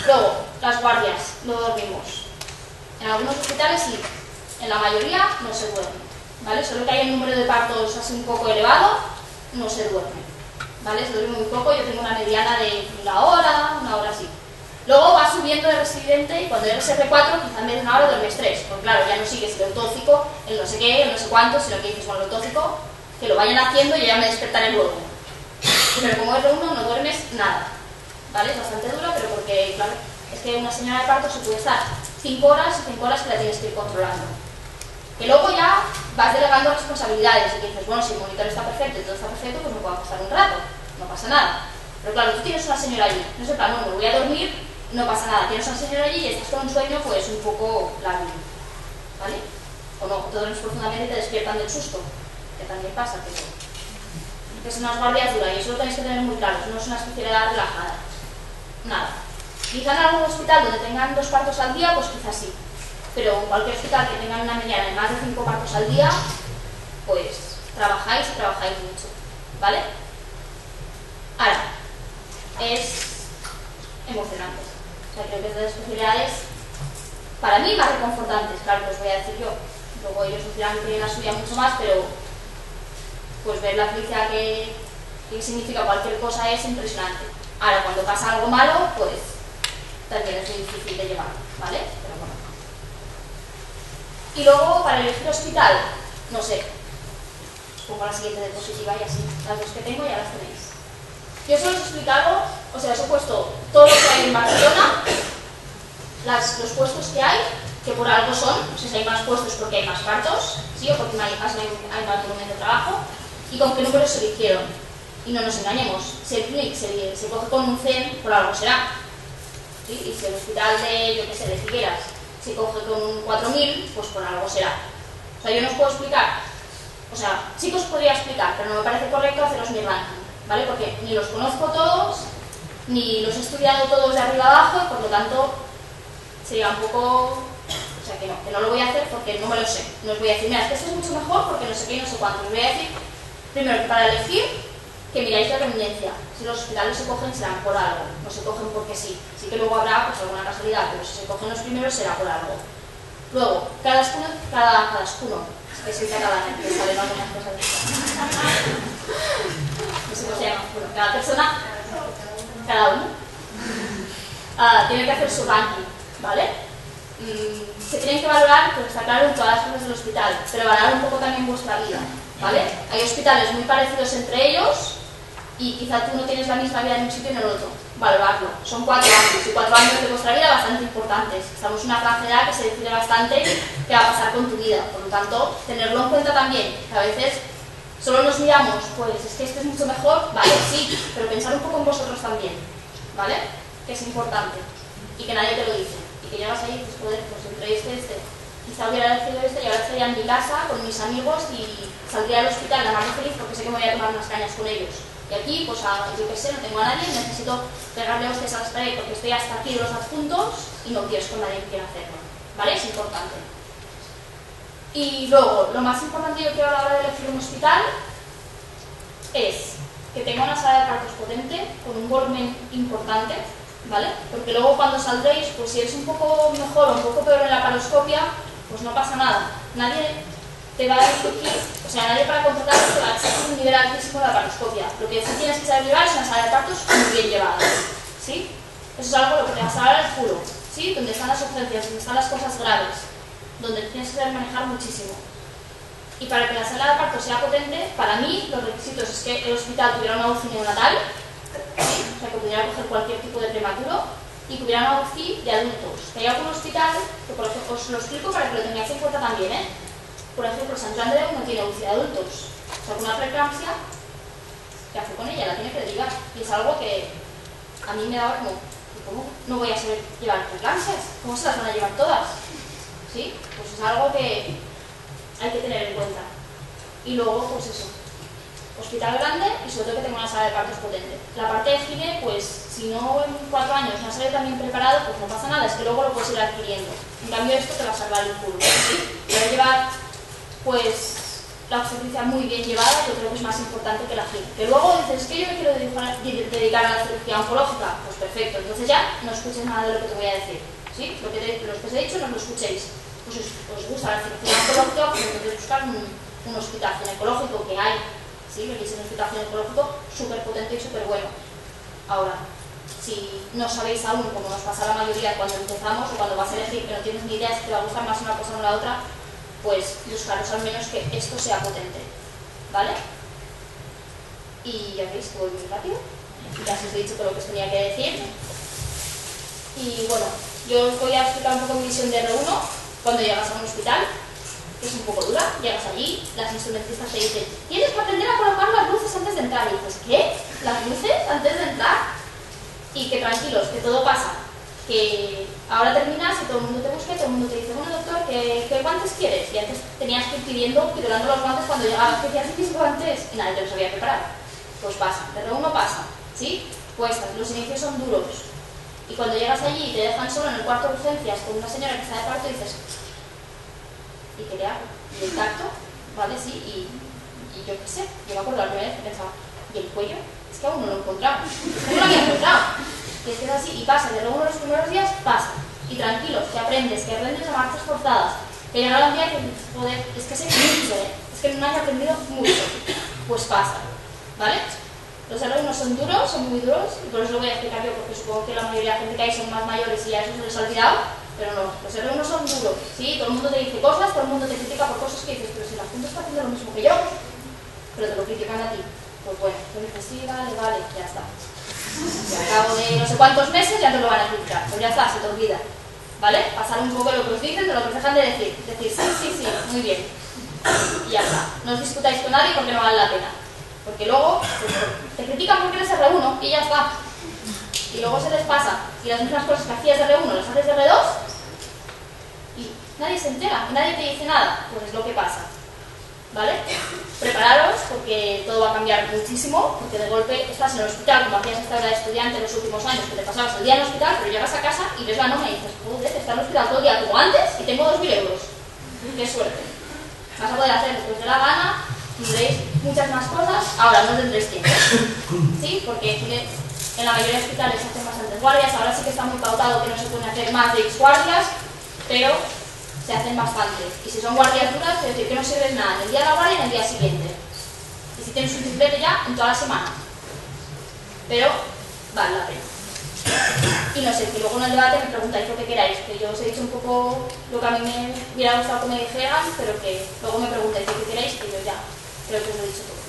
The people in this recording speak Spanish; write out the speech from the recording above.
Luego, las guardias, no dormimos. En algunos hospitales sí, en la mayoría no se duerme, ¿vale? Solo que hay un número de partos así un poco elevado, no se duerme, ¿vale? Se duerme muy poco, yo tengo una mediana de una hora así. Luego va subiendo de residente y cuando eres R4 quizá en vez de una hora duermes 3, porque claro, ya no sigues el autóxico, el no sé qué, el no sé cuánto, sino que dices, bueno, el autóxico, que lo vayan haciendo y yo ya me despertaré luego. Pero como R1 no duermes nada, ¿vale? Es bastante duro, pero porque, claro, es que una señora de parto se puede estar 5 horas y 5 horas que la tienes que ir controlando. Que luego ya vas delegando responsabilidades y dices, bueno, si el monitor está perfecto y todo está perfecto, pues me puedo acostar un rato, no pasa nada. Pero claro, tú tienes una señora allí, no es el plan, bueno, me voy a dormir, no pasa nada, tienes una señora allí y estás con un sueño pues un poco largo, ¿vale? O no, te duermes profundamente y te despiertan del susto, que también pasa, pero que son unas guardias duras y eso lo tenéis que tener muy claro, no es una especialidad relajada, nada. Quizá en algún hospital donde tengan 2 partos al día, pues quizás sí. Pero en cualquier hospital que tengan una mediana de más de 5 partos al día, pues trabajáis y trabajáis mucho, ¿vale? Ahora, es emocionante. O sea, creo que es de las especialidades, para mí, más reconfortantes, claro, que os voy a decir yo. Luego ellos os dirán que la suya mucho más, pero pues ver la felicidad que significa cualquier cosa es impresionante. Ahora, cuando pasa algo malo, pues también es muy difícil de llevar, ¿vale? Pero bueno. Y luego, para elegir hospital, no sé, pongo la siguiente diapositiva y así, las dos que tengo ya las tenéis. Yo solo os he explicado, o sea, os he puesto todo lo que hay en Barcelona, los puestos que hay, que por algo son, no sé si hay más puestos porque hay más partos, ¿sí? O porque hay más volumen de trabajo, y con qué números se eligieron. Y no nos engañemos, si el clic se coge con un 100, por algo será. ¿Sí? Y si el hospital de, yo qué sé, de Figueras se coge con un 4000, pues por algo será. O sea, yo no os puedo explicar, o sea, sí que os podría explicar, pero no me parece correcto haceros mi ranking, ¿vale? Porque ni los conozco todos, ni los he estudiado todos de arriba abajo, y por lo tanto sería un poco, o sea, que no lo voy a hacer porque no me lo sé. No os voy a decir, mira, es que esto es mucho mejor porque no sé qué y no sé cuánto. Os voy a decir, primero, que para elegir, que miráis la tendencia. Si los hospitales se cogen serán por algo, no se cogen porque sí. Sí que luego habrá pues alguna casualidad, pero si se cogen los primeros será por algo. Luego, cada escudo, es que soy catalana, que salen algunas cosas de estas. No sé cómo se llama, bueno, cada persona, cada uno, tiene que hacer su ranking, ¿vale? Se tienen que valorar, pues está claro, en todas las cosas del hospital, pero valorar un poco también vuestra vida, ¿vale? Hay hospitales muy parecidos entre ellos y quizá tú no tienes la misma vida en un sitio y en el otro. Valorarlo. Son 4 años y 4 años de vuestra vida bastante importantes. Estamos en una franja de edad que se decide bastante qué va a pasar con tu vida. Por lo tanto, tenerlo en cuenta también. Que a veces solo nos miramos, pues es que esto es mucho mejor, vale, sí, pero pensar un poco en vosotros también, ¿vale? Que es importante y que nadie te lo dice. Y que llegas ahí y dices, joder, pues entre este. Quizá hubiera elegido este y ahora estaría en mi casa con mis amigos y saldría al hospital la más feliz porque sé que me voy a tomar unas cañas con ellos. Y aquí, pues yo qué sé, no tengo a nadie, necesito pegarle hostias a las paredes porque estoy hasta aquí de los adjuntos y no quiero con nadie que quiera hacerlo, ¿vale? Es importante. Y luego, lo más importante yo creo a la hora de elegir un hospital es que tenga una sala de partos potente, con un volumen importante, ¿vale? Porque luego cuando saldréis, pues si eres un poco mejor o un poco peor en la paroscopia, pues no pasa nada. Nadie te va a exigir, o sea, nadie para contratarte te va a exigir un nivel altísimo de la paroscopia. Lo que sí tienes que saber llevar es una sala de partos muy bien llevada, ¿sí? Eso es algo lo que te vas a dar al puro, ¿sí? Donde están las urgencias, donde están las cosas graves, donde tienes que saber manejar muchísimo. Y para que la sala de parto sea potente, para mí los requisitos es que el hospital tuviera una UCI neonatal, ¿sí? O sea, que pudiera coger cualquier tipo de prematuro, y que hubiera una UCI de adultos. Que hay algún hospital, que por ejemplo, os lo explico para que lo tengáis en cuenta también, ¿eh? Por ejemplo, Sant Joan de Déu no tiene UCI de adultos. O sea, una preeclampsia, ¿qué hace con ella? La tiene que derivar. Y es algo que a mí me daba como, ¿cómo no voy a saber llevar preeclampsias? ¿Cómo se las van a llevar todas? ¿Sí? Pues es algo que hay que tener en cuenta. Y luego, pues eso, hospital grande y sobre todo que tenga una sala de partos potente. La parte de gine, pues si no en 4 años no has salido tan bien preparado, pues no pasa nada, es que luego lo puedes ir adquiriendo. En cambio esto te va a salvar el culo, ¿sí? Te va a llevar, pues, la obstetricia muy bien llevada, yo creo que es más importante que la gine. Que luego dices, es que yo me quiero dedicar a la cirugía oncológica, pues perfecto, entonces ya no escuches nada de lo que te voy a decir, ¿sí? Los que os he dicho no lo escuchéis. Pues os gusta la cirugía oncológica, pues entonces buscar un hospital ginecológico que hay, ¿sí? Venís en un hospital ginecológico súper potente y súper bueno. Ahora, si no sabéis aún, como nos pasa a la mayoría cuando empezamos o cuando vas a elegir que no tienes ni idea si te va a gustar más una cosa o la otra, pues buscaros al menos que esto sea potente, ¿vale? Y ya veis que voy muy rápido, ya os he dicho todo lo que os tenía que decir. Y bueno, yo os voy a explicar un poco mi visión de R1 cuando llegas a un hospital, que es un poco dura. Llegas allí, las instrumentistas te dicen, tienes que aprender a colocar las luces antes de entrar. Y dices, ¿qué? ¿Las luces antes de entrar? Y que tranquilos, que todo pasa, que ahora terminas y todo el mundo te busca y todo el mundo te dice, bueno doctor, ¿qué guantes quieres? Y antes tenías que ir pidiendo, titulando los guantes cuando llegabas, que decías, mis guantes, y nadie te los había preparado. Pues pasa, de R1 pasa, ¿sí? Cuestas, los inicios son duros. Y cuando llegas allí y te dejan solo en el cuarto de urgencias con una señora que está de parto, dices, ¿y qué le hago? ¿Y el tacto? ¿Vale? Sí, y yo qué sé, yo me acuerdo la primera vez que pensaba, ¿y el cuello? Es que aún no lo he encontrado. No lo había encontrado. Y es que es así, y pasa, de luego los primeros días pasa. Y tranquilos, que aprendes a marchas forzadas. Que llegará un día que, joder, es que sé mucho, es que en un año he aprendido mucho. Pues pasa, ¿vale? Los R1 son duros, son muy duros, y por eso lo voy a explicar yo, porque supongo que la mayoría de la gente que hay son más mayores y ya eso se les ha olvidado, pero no, los R1 son duros, ¿sí? Todo el mundo te dice cosas, todo el mundo te critica por cosas que dices, pero si la gente está haciendo lo mismo que yo, pero te lo critican a ti. Pues bueno, tú dices, sí, vale, ya está. Y al cabo de no sé cuántos meses ya te lo van a criticar, pues ya está, se te olvida, ¿vale? Pasar un poco de lo que os dicen, de lo que os dejan de decir, sí, muy bien, y ya está. No os discutáis con nadie porque no vale la pena. Porque luego pues, te critican porque eres R1 y ya está. Y luego se les pasa. Y las mismas cosas que hacías de R1 las haces de R2 y nadie se entera, y nadie te dice nada. Pues es lo que pasa. ¿Vale? Prepararos porque todo va a cambiar muchísimo, porque de golpe estás en el hospital, como hacías hasta ahora de estudiante en los últimos años, que te pasabas el día en el hospital, pero llegas a casa y ves la nómina y dices, joder, está en el hospital todo el día como antes y tengo 2.000 euros. ¡Qué suerte! Vas a poder hacer lo que os dé la gana, tendréis muchas más cosas, ahora no tendréis tiempo, ¿sí? Porque en la mayoría de hospitales se hacen bastantes guardias, ahora sí que está muy pautado que no se pueden hacer más de X guardias, pero se hacen bastantes. Y si son guardias duras, es decir, que no sirven nada en el día de la guardia y en el día siguiente. Y si tienes un triplete ya, en toda la semana. Pero vale la pena. Y no sé, que luego en el debate me preguntáis lo que queráis, que yo os he dicho un poco lo que a mí me hubiera gustado que me dijeran, pero que luego me preguntáis lo que queráis, que yo ya creo que os lo he dicho todo.